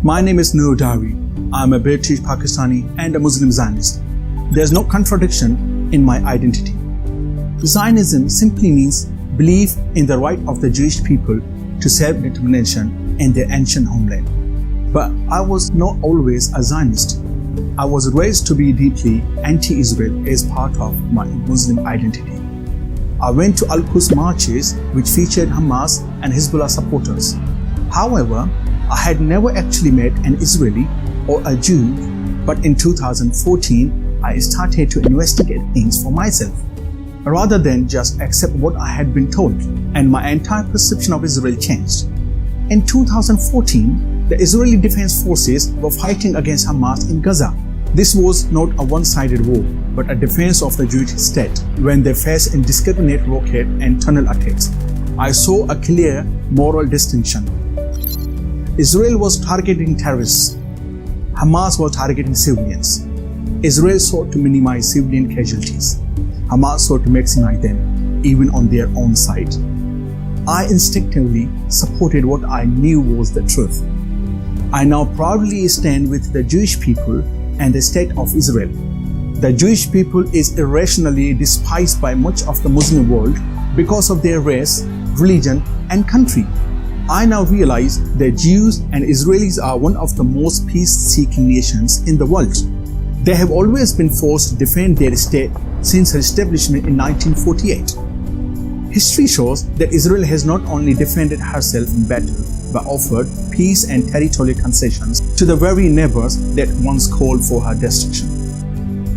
My name is Noor Dari. I'm a British Pakistani and a Muslim Zionist. There's no contradiction in my identity. Zionism simply means belief in the right of the Jewish people to self-determination in their ancient homeland. But I was not always a Zionist. I was raised to be deeply anti-Israel as part of my Muslim identity. I went to Al-Quds marches which featured Hamas and Hezbollah supporters. However, I had never actually met an Israeli or a Jew, but in 2014, I started to investigate things for myself, rather than just accept what I had been told, and my entire perception of Israel changed. In 2014, the Israeli Defense Forces were fighting against Hamas in Gaza. This was not a one-sided war, but a defense of the Jewish state when they faced indiscriminate rocket and tunnel attacks. I saw a clear moral distinction. Israel was targeting terrorists. Hamas was targeting civilians. Israel sought to minimize civilian casualties. Hamas sought to maximize them, even on their own side. I instinctively supported what I knew was the truth. I now proudly stand with the Jewish people and the state of Israel. The Jewish people is irrationally despised by much of the Muslim world because of their race, religion, and country. I now realize that Jews and Israelis are one of the most peace-seeking nations in the world. They have always been forced to defend their state since her establishment in 1948. History shows that Israel has not only defended herself in battle, but offered peace and territorial concessions to the very neighbors that once called for her destruction.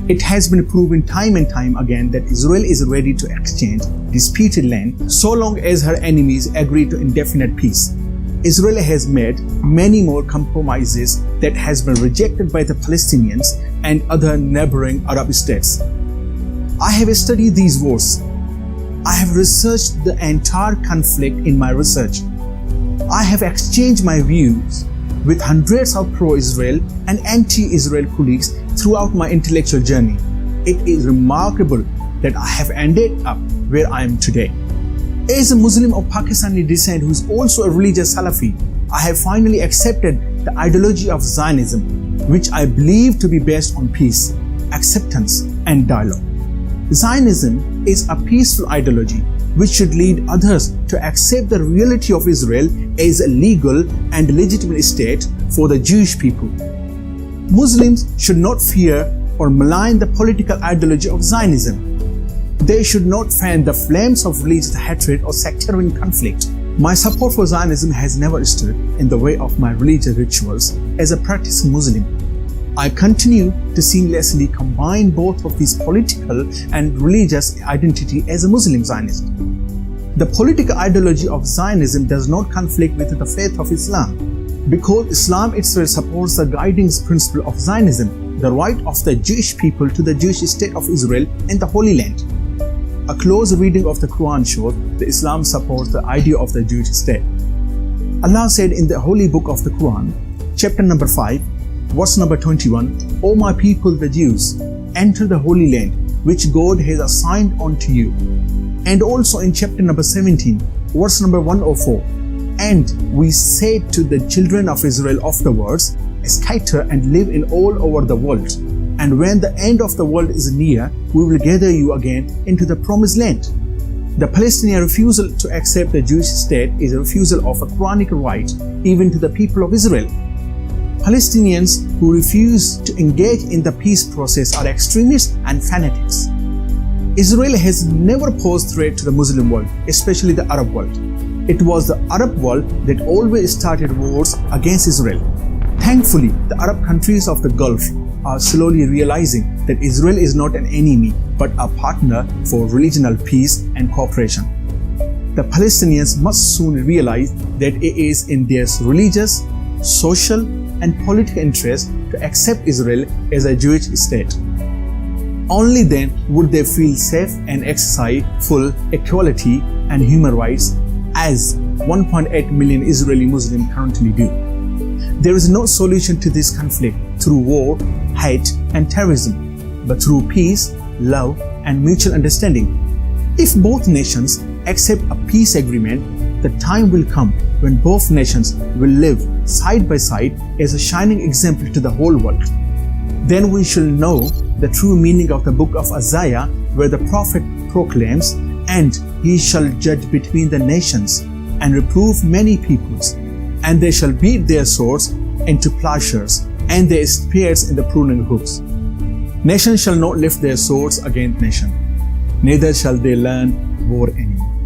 It has been proven time and time again that Israel is ready to exchange disputed land so long as her enemies agree to indefinite peace. Israel has made many more compromises that has been rejected by the Palestinians and other neighboring Arab states. I have studied these wars. I have researched the entire conflict in my research. I have exchanged my views with hundreds of pro-Israel and anti-Israel colleagues throughout my intellectual journey. It is remarkable that I have ended up where I am today. As a Muslim of Pakistani descent who is also a religious Salafi, I have finally accepted the ideology of Zionism, which I believe to be based on peace, acceptance, and dialogue. Zionism is a peaceful ideology which should lead others to accept the reality of Israel as a legal and legitimate state for the Jewish people. Muslims should not fear or malign the political ideology of Zionism. They should not fan the flames of religious hatred or sectarian conflict. My support for Zionism has never stood in the way of my religious rituals as a practicing Muslim. I continue to seamlessly combine both of these political and religious identity as a Muslim Zionist. The political ideology of Zionism does not conflict with the faith of Islam, because Islam itself supports the guiding principle of Zionism, the right of the Jewish people to the Jewish state of Israel in the Holy Land. A close reading of the Quran shows that Islam supports the idea of the Jewish state. Allah said in the holy book of the Quran, chapter number 5, verse number 21, O my people the Jews, enter the Holy Land, which God has assigned unto you. And also in chapter number 17, verse number 104, and we said to the children of Israel afterwards, scatter and live in all over the world. And when the end of the world is near, we will gather you again into the promised land. The Palestinian refusal to accept the Jewish state is a refusal of a Quranic right even to the people of Israel. Palestinians who refuse to engage in the peace process are extremists and fanatics. Israel has never posed threat to the Muslim world, especially the Arab world. It was the Arab world that always started wars against Israel. Thankfully, the Arab countries of the Gulf are slowly realizing that Israel is not an enemy but a partner for regional peace and cooperation. The Palestinians must soon realize that it is in their religious, social, and political interest to accept Israel as a Jewish state. Only then would they feel safe and exercise full equality and human rights as 1.8 million Israeli Muslims currently do. There is no solution to this conflict through war, hate, and terrorism, but through peace, love, and mutual understanding. If both nations accept a peace agreement, the time will come when both nations will live side by side as a shining example to the whole world. Then we shall know the true meaning of the book of Isaiah, where the prophet proclaims, "And he shall judge between the nations and reprove many peoples, and they shall beat their swords into plowshares and their spears in the pruning hooks. Nation shall not lift their swords against nation, neither shall they learn war anymore."